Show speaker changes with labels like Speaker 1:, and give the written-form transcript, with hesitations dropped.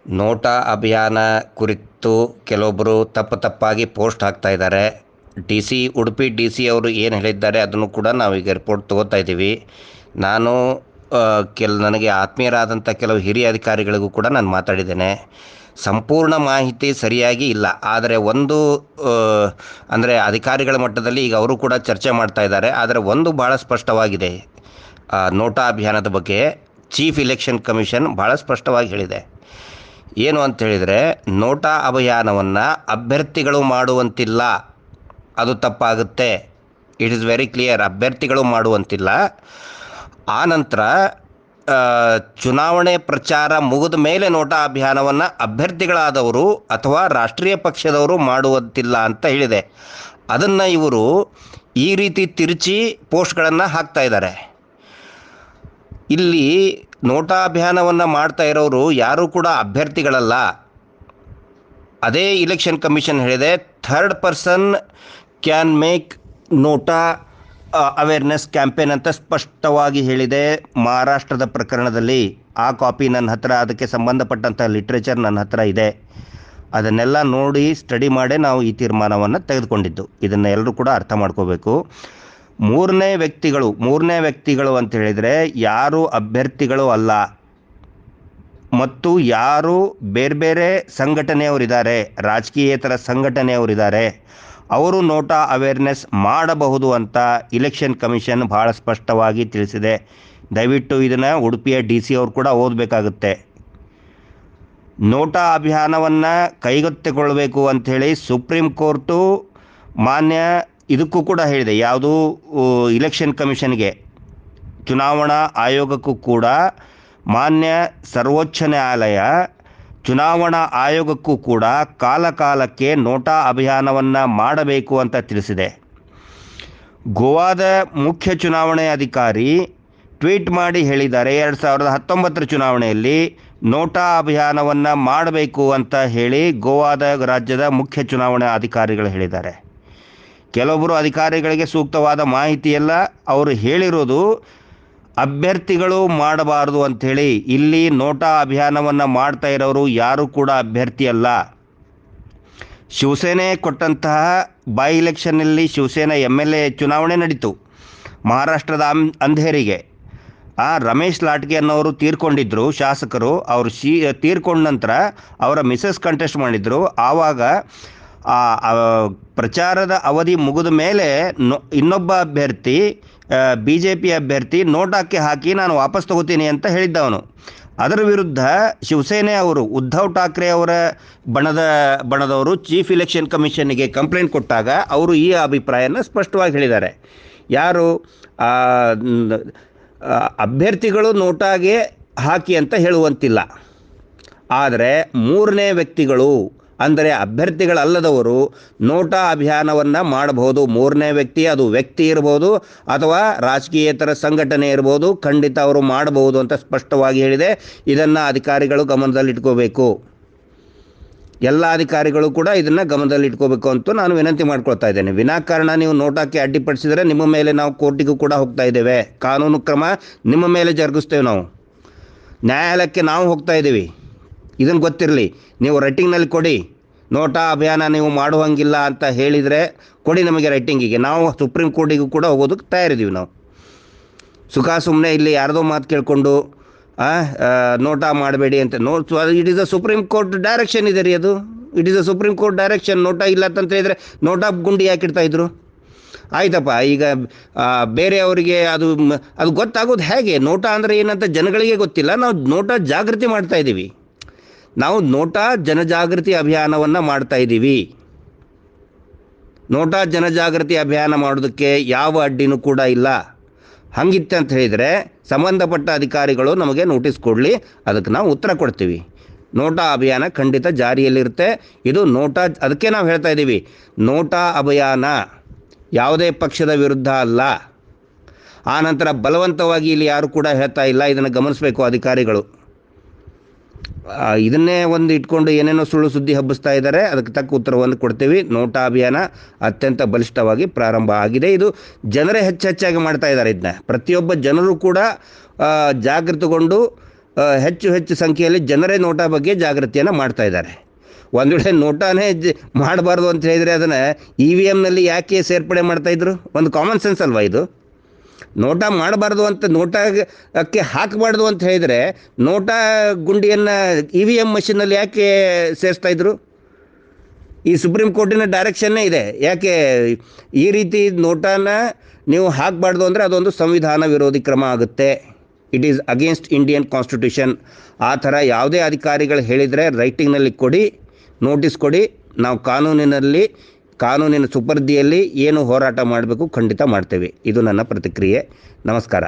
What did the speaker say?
Speaker 1: NOTA ಅಭಿಯಾನ ಕುರಿತು ಕೆಲವೊಬ್ಬರು ತಪ್ಪಾಗಿ ಪೋಸ್ಟ್ ಹಾಕ್ತಾ ಇದ್ದಾರೆ. ಉಡುಪಿ ಡಿ ಸಿ ಅವರು ಏನು ಹೇಳಿದ್ದಾರೆ ಅದನ್ನು ಕೂಡ ನಾವೀಗ ರಿಪೋರ್ಟ್ ತೊಗೋತಾ ಇದ್ದೀವಿ. ನಾನು ನನಗೆ ಆತ್ಮೀಯರಾದಂಥ ಕೆಲವು ಹಿರಿಯ ಅಧಿಕಾರಿಗಳಿಗೂ ಕೂಡ ನಾನು ಮಾತಾಡಿದ್ದೇನೆ. ಸಂಪೂರ್ಣ ಮಾಹಿತಿ ಸರಿಯಾಗಿ ಇಲ್ಲ. ಆದರೆ ಒಂದು ಅಂದರೆ ಅಧಿಕಾರಿಗಳ ಮಟ್ಟದಲ್ಲಿ ಈಗ ಅವರು ಕೂಡ ಚರ್ಚೆ ಮಾಡ್ತಾ ಇದ್ದಾರೆ. ಆದರೆ ಒಂದು ಭಾಳ ಸ್ಪಷ್ಟವಾಗಿದೆ, ನೋಟಾ ಅಭಿಯಾನದ ಬಗ್ಗೆ ಚೀಫ್ ಇಲೆಕ್ಷನ್ ಕಮಿಷನ್ ಭಾಳ ಸ್ಪಷ್ಟವಾಗಿ ಹೇಳಿದೆ. ಏನು ಅಂತ ಹೇಳಿದರೆ, ನೋಟಾ ಅಭಿಯಾನವನ್ನು ಅಭ್ಯರ್ಥಿಗಳು ಮಾಡುವಂತಿಲ್ಲ, ಅದು ತಪ್ಪಾಗುತ್ತೆ. ಇಟ್ ಈಸ್ ವೆರಿ ಕ್ಲಿಯರ್, ಅಭ್ಯರ್ಥಿಗಳು ಮಾಡುವಂತಿಲ್ಲ. ಆ ನಂತರ ಚುನಾವಣೆ ಪ್ರಚಾರ ಮುಗಿದ ಮೇಲೆ ನೋಟಾ ಅಭಿಯಾನವನ್ನು ಅಭ್ಯರ್ಥಿಗಳಾದವರು ಅಥವಾ ರಾಷ್ಟ್ರೀಯ ಪಕ್ಷದವರು ಮಾಡುವಂತಿಲ್ಲ ಅಂತ ಹೇಳಿದೆ. ಅದನ್ನು ಇವರು ಈ ರೀತಿ ತಿರುಚಿ ಪೋಸ್ಟ್ಗಳನ್ನು ಹಾಕ್ತಾ ಇದ್ದಾರೆ. ಇಲ್ಲಿ ನೋಟಾ ಅಭಿಯಾನವನ್ನು ಮಾಡ್ತಾ ಇರೋರು ಯಾರೂ ಕೂಡ ಅಭ್ಯರ್ಥಿಗಳಲ್ಲ. ಅದೇ ಇಲೆಕ್ಷನ್ ಕಮಿಷನ್ ಹೇಳಿದೆ, third person can make NOTA awareness campaign ಅಂತ ಸ್ಪಷ್ಟವಾಗಿ ಹೇಳಿದೆ ಮಹಾರಾಷ್ಟ್ರದ ಪ್ರಕರಣದಲ್ಲಿ. ಆ ಕಾಪಿ ನನ್ನ ಹತ್ರ, ಅದಕ್ಕೆ ಸಂಬಂಧಪಟ್ಟಂಥ ಲಿಟ್ರೇಚರ್ ನನ್ನ ಹತ್ರ ಇದೆ. ಅದನ್ನೆಲ್ಲ ನೋಡಿ ಸ್ಟಡಿ ಮಾಡೇ ನಾವು ಈ ತೀರ್ಮಾನವನ್ನು ತೆಗೆದುಕೊಂಡಿದ್ದು. ಇದನ್ನು ಎಲ್ಲರೂ ಕೂಡ ಅರ್ಥ ಮಾಡ್ಕೋಬೇಕು. ಮೂರನೇ ವ್ಯಕ್ತಿಗಳು ಅಂತ ಹೇಳಿದರೆ ಯಾರು ಅಭ್ಯರ್ಥಿಗಳು ಅಲ್ಲ ಮತ್ತು ಯಾರು ಬೇರೆ ಬೇರೆ ಸಂಘಟನೆಯವರಿದ್ದಾರೆ, ರಾಜಕೀಯೇತರ ಸಂಘಟನೆಯವರಿದ್ದಾರೆ, ಅವರು ನೋಟಾ ಅವೇರ್ನೆಸ್ ಮಾಡಬಹುದು ಅಂತ ಇಲೆಕ್ಷನ್ ಕಮಿಷನ್ ಭಾಳ ಸ್ಪಷ್ಟವಾಗಿ ತಿಳಿಸಿದೆ. ದಯವಿಟ್ಟು ಇದನ್ನು ಉಡುಪಿಯ ಡಿ ಸಿ ಅವರು ಕೂಡ ಓದಬೇಕಾಗುತ್ತೆ. ನೋಟಾ ಅಭಿಯಾನವನ್ನು ಕೈಗೆತ್ತಿಕೊಳ್ಳಬೇಕು ಅಂಥೇಳಿ ಸುಪ್ರೀಂ ಕೋರ್ಟು ಮಾನ್ಯ ಇದಕ್ಕೂ ಕೂಡ ಹೇಳಿದೆ, ಯಾವುದು ಇಲೆಕ್ಷನ್ ಕಮಿಷನ್ಗೆ, ಚುನಾವಣಾ ಆಯೋಗಕ್ಕೂ ಕೂಡ ಮಾನ್ಯ ಸರ್ವೋಚ್ಚ ನ್ಯಾಯಾಲಯ ಚುನಾವಣಾ ಆಯೋಗಕ್ಕೂ ಕೂಡ ಕಾಲಕಾಲಕ್ಕೆ ನೋಟಾ ಅಭಿಯಾನವನ್ನು ಮಾಡಬೇಕು ಅಂತ ತಿಳಿಸಿದೆ. ಗೋವಾದ ಮುಖ್ಯ ಚುನಾವಣೆ ಅಧಿಕಾರಿ ಟ್ವೀಟ್ ಮಾಡಿ ಹೇಳಿದ್ದಾರೆ, 2019 ಚುನಾವಣೆಯಲ್ಲಿ ನೋಟಾ ಅಭಿಯಾನವನ್ನು ಮಾಡಬೇಕು ಅಂತ ಹೇಳಿ ಗೋವಾದ ರಾಜ್ಯದ ಮುಖ್ಯ ಚುನಾವಣಾ ಅಧಿಕಾರಿಗಳು ಹೇಳಿದ್ದಾರೆ. ಕೆಲವೊಬ್ಬರು ಅಧಿಕಾರಿಗಳಿಗೆ ಸೂಕ್ತವಾದ ಮಾಹಿತಿಯೆಲ್ಲ ಅವರು ಹೇಳಿರೋದು ಅಭ್ಯರ್ಥಿಗಳು ಮಾಡಬಾರದು ಅಂಥೇಳಿ. ಇಲ್ಲಿ ನೋಟಾ ಅಭಿಯಾನವನ್ನು ಮಾಡ್ತಾ ಇರೋರು ಯಾರೂ ಕೂಡ ಅಭ್ಯರ್ಥಿ ಅಲ್ಲ. ಶಿವಸೇನೆ ಕೊಟ್ಟಂತಹ ಬೈ ಇಲೆಕ್ಷನ್ನಲ್ಲಿ ಶಿವಸೇನೆ MLA ಚುನಾವಣೆ ನಡೀತು ಮಹಾರಾಷ್ಟ್ರದ ಅಂಧೇರಿಗೆ. ರಮೇಶ್ ಲಾಟ್ಗೆ ಅನ್ನೋರು ತೀರ್ಕೊಂಡಿದ್ದರು ಶಾಸಕರು. ಅವರು ತೀರ್ಕೊಂಡ ನಂತರ ಅವರ ಮಿಸಸ್ ಕಂಟೆಸ್ಟ್ ಮಾಡಿದರು. ಆವಾಗ ಪ್ರಚಾರದ ಅವಧಿ ಮುಗಿದ ಮೇಲೆ ಇನ್ನೊಬ್ಬ ಅಭ್ಯರ್ಥಿ, BJP ಅಭ್ಯರ್ಥಿ, ನೋಟಾಕ್ಕೆ ಹಾಕಿ ನಾನು ವಾಪಸ್ ತಗೋತೀನಿ ಅಂತ ಹೇಳಿದ್ದವನು. ಅದರ ವಿರುದ್ಧ ಶಿವಸೇನೆ ಅವರು, ಉದ್ಧವ್ ಠಾಕ್ರೆ ಅವರ ಬಣದವರು ಚೀಫ್ ಇಲೆಕ್ಷನ್ ಕಮಿಷನ್ಗೆ ಕಂಪ್ಲೇಂಟ್ ಕೊಟ್ಟಾಗ ಅವರು ಈ ಅಭಿಪ್ರಾಯನ ಸ್ಪಷ್ಟವಾಗಿ ಹೇಳಿದ್ದಾರೆ. ಯಾರು ಅಭ್ಯರ್ಥಿಗಳು ನೋಟಾಗೆ ಹಾಕಿ ಅಂತ ಹೇಳುವಂತಿಲ್ಲ. ಆದರೆ ಮೂರನೇ ವ್ಯಕ್ತಿಗಳು ಅಂದರೆ ಅಭ್ಯರ್ಥಿಗಳಲ್ಲದವರು ನೋಟಾ ಅಭಿಯಾನವನ್ನು ಮಾಡಬಹುದು. ಮೂರನೇ ವ್ಯಕ್ತಿ, ಅದು ವ್ಯಕ್ತಿ ಇರ್ಬೋದು ಅಥವಾ ರಾಜಕೀಯೇತರ ಸಂಘಟನೆ ಇರ್ಬೋದು, ಖಂಡಿತ ಅವರು ಮಾಡಬಹುದು ಅಂತ ಸ್ಪಷ್ಟವಾಗಿ ಹೇಳಿದೆ. ಇದನ್ನು ಅಧಿಕಾರಿಗಳು ಗಮನದಲ್ಲಿಟ್ಕೋಬೇಕು. ಎಲ್ಲ ಅಧಿಕಾರಿಗಳು ಕೂಡ ಇದನ್ನು ಗಮನದಲ್ಲಿಟ್ಕೋಬೇಕು ಅಂತ ನಾನು ವಿನಂತಿ ಮಾಡ್ಕೊಳ್ತಾ ಇದ್ದೇನೆ. ವಿನಾಕಾರಣ ನೀವು ನೋಟಾಕ್ಕೆ ಅಡ್ಡಿಪಡಿಸಿದರೆ ನಿಮ್ಮ ಮೇಲೆ ನಾವು ಕೋರ್ಟಿಗೂ ಕೂಡ ಹೋಗ್ತಾ ಇದ್ದೇವೆ. ಕಾನೂನು ಕ್ರಮ ನಿಮ್ಮ ಮೇಲೆ ಜರುಗಿಸ್ತೇವೆ. ನಾವು ನ್ಯಾಯಾಲಯಕ್ಕೆ ನಾವು ಹೋಗ್ತಾ ಇದ್ದೀವಿ. ಇದನ್ನು ಗೊತ್ತಿರಲಿ. ನೀವು ರೈಟಿಂಗ್ನಲ್ಲಿ ಕೊಡಿ, ನೋಟಾ ಅಭಿಯಾನ ನೀವು ಮಾಡುವಂಗಿಲ್ಲ ಅಂತ ಹೇಳಿದರೆ ಕೊಡಿ ನಮಗೆ ರೈಟಿಂಗಿಗೆ. ನಾವು ಸುಪ್ರೀಂ ಕೋರ್ಟಿಗೂ ಕೂಡ ಹೋಗೋದಕ್ಕೆ ತಯಾರಿದ್ದೀವಿ. ನಾವು ಸುಮ್ಮನೆ ಇಲ್ಲಿ ಯಾರ್ದೋ ಮಾತು ಕೇಳಿಕೊಂಡು ನೋಟಾ ಮಾಡಬೇಡಿ ಅಂತ. It is a supreme court direction ಇದೆ ರೀ. ಅದು it is a supreme court direction. NOTA ಇಲ್ಲ ಅಂತ ಹೇಳಿದರೆ ನೋಟಾ ಗುಂಡಿ ಯಾಕಿಡ್ತಾಯಿದ್ರು? ಆಯ್ತಪ್ಪ, ಈಗ ಬೇರೆಯವರಿಗೆ ಅದು ಗೊತ್ತಾಗೋದು ಹೇಗೆ? ನೋಟಾ ಅಂದರೆ ಏನಂತ ಜನಗಳಿಗೆ ಗೊತ್ತಿಲ್ಲ. ನಾವು ನೋಟಾ ಜಾಗೃತಿ ಮಾಡ್ತಾ ಇದ್ದೀವಿ. ನಾವು ನೋಟಾ ಜನಜಾಗೃತಿ ಅಭಿಯಾನವನ್ನು ಮಾಡ್ತಾ ಇದ್ದೀವಿ. ನೋಟಾ ಜನಜಾಗೃತಿ ಅಭಿಯಾನ ಮಾಡೋದಕ್ಕೆ ಯಾವ ಅಡ್ಡಿನೂ ಕೂಡ ಇಲ್ಲ. ಹಂಗಿತ್ತು ಅಂತ ಹೇಳಿದರೆ ಸಂಬಂಧಪಟ್ಟ ಅಧಿಕಾರಿಗಳು ನಮಗೆ ನೋಟಿಸ್ ಕೊಡಲಿ, ಅದಕ್ಕೆ ನಾವು ಉತ್ತರ ಕೊಡ್ತೀವಿ. ನೋಟಾ ಅಭಿಯಾನ ಖಂಡಿತ ಜಾರಿಯಲ್ಲಿರುತ್ತೆ. ಇದು ನೋಟಾ, ಅದಕ್ಕೆ ನಾವು ಹೇಳ್ತಾ ಇದ್ದೀವಿ, ನೋಟಾ ಅಭಿಯಾನ ಯಾವುದೇ ಪಕ್ಷದ ವಿರುದ್ಧ ಅಲ್ಲ. ಆ ನಂತರ ಬಲವಂತವಾಗಿ ಇಲ್ಲಿ ಯಾರು ಕೂಡ ಹೇಳ್ತಾ ಇಲ್ಲ. ಇದನ್ನು ಗಮನಿಸಬೇಕು ಅಧಿಕಾರಿಗಳು. ಇದನ್ನೇ ಒಂದು ಇಟ್ಕೊಂಡು ಏನೇನೋ ಸುಳ್ಳು ಸುದ್ದಿ ಹಬ್ಬಿಸ್ತಾ ಇದ್ದಾರೆ. ಅದಕ್ಕೆ ತಕ್ಕ ಉತ್ತರವನ್ನು ಕೊಡ್ತೀವಿ. ನೋಟಾ ಅಭಿಯಾನ ಅತ್ಯಂತ ಬಲಿಷ್ಠವಾಗಿ ಪ್ರಾರಂಭ ಆಗಿದೆ. ಇದು ಜನರೇ ಹೆಚ್ಚಾಗಿ ಮಾಡ್ತಾ ಇದ್ದಾರೆ. ಇದನ್ನ ಪ್ರತಿಯೊಬ್ಬ ಜನರು ಕೂಡ ಜಾಗೃತಗೊಂಡು ಹೆಚ್ಚು ಹೆಚ್ಚು ಸಂಖ್ಯೆಯಲ್ಲಿ ಜನರೇ ನೋಟಾ ಬಗ್ಗೆ ಜಾಗೃತಿಯನ್ನು ಮಾಡ್ತಾ ಇದ್ದಾರೆ. ಒಂದು ವೇಳೆ ನೋಟಾನೇ ಮಾಡಬಾರ್ದು ಅಂತ ಹೇಳಿದರೆ ಅದನ್ನು EVMನಲ್ಲಿ ಯಾಕೆ ಸೇರ್ಪಡೆ ಮಾಡ್ತಾಯಿದ್ರು? ಒಂದು ಕಾಮನ್ ಸೆನ್ಸ್ ಅಲ್ವಾ ಇದು? ನೋಟಾ ಮಾಡಬಾರ್ದು ಅಂತ, ನೋಟಾಕ್ಕೆ ಹಾಕಬಾರ್ದು ಅಂತ ಹೇಳಿದರೆ ನೋಟಾ ಗುಂಡಿಯನ್ನು EVM ಮಷಿನಲ್ಲಿ ಯಾಕೆ ಸೇರಿಸ್ತಾಯಿದ್ರು? ಈ ಸುಪ್ರೀಂ ಕೋರ್ಟಿನ ಡೈರೆಕ್ಷನ್ನೇ ಇದೆ. ಯಾಕೆ ಈ ರೀತಿ ನೋಟಾನ ನೀವು ಹಾಕಬಾರ್ದು ಅಂದರೆ ಅದೊಂದು ಸಂವಿಧಾನ ವಿರೋಧಿ ಕ್ರಮ ಆಗುತ್ತೆ. It is against Indian constitution. ಆ ಥರ ಯಾವುದೇ ಅಧಿಕಾರಿಗಳು ಹೇಳಿದರೆ ರೈಟಿಂಗ್ನಲ್ಲಿ ಕೊಡಿ, ನೋಟಿಸ್ ಕೊಡಿ. ನಾವು ಕಾನೂನಿನ ಸುಪರ್ದಿಯಲ್ಲಿ ಏನು ಹೋರಾಟ ಮಾಡಬೇಕು ಖಂಡಿತ ಮಾಡ್ತೇವೆ. ಇದು ನನ್ನ ಪ್ರತಿಕ್ರಿಯೆ. ನಮಸ್ಕಾರ.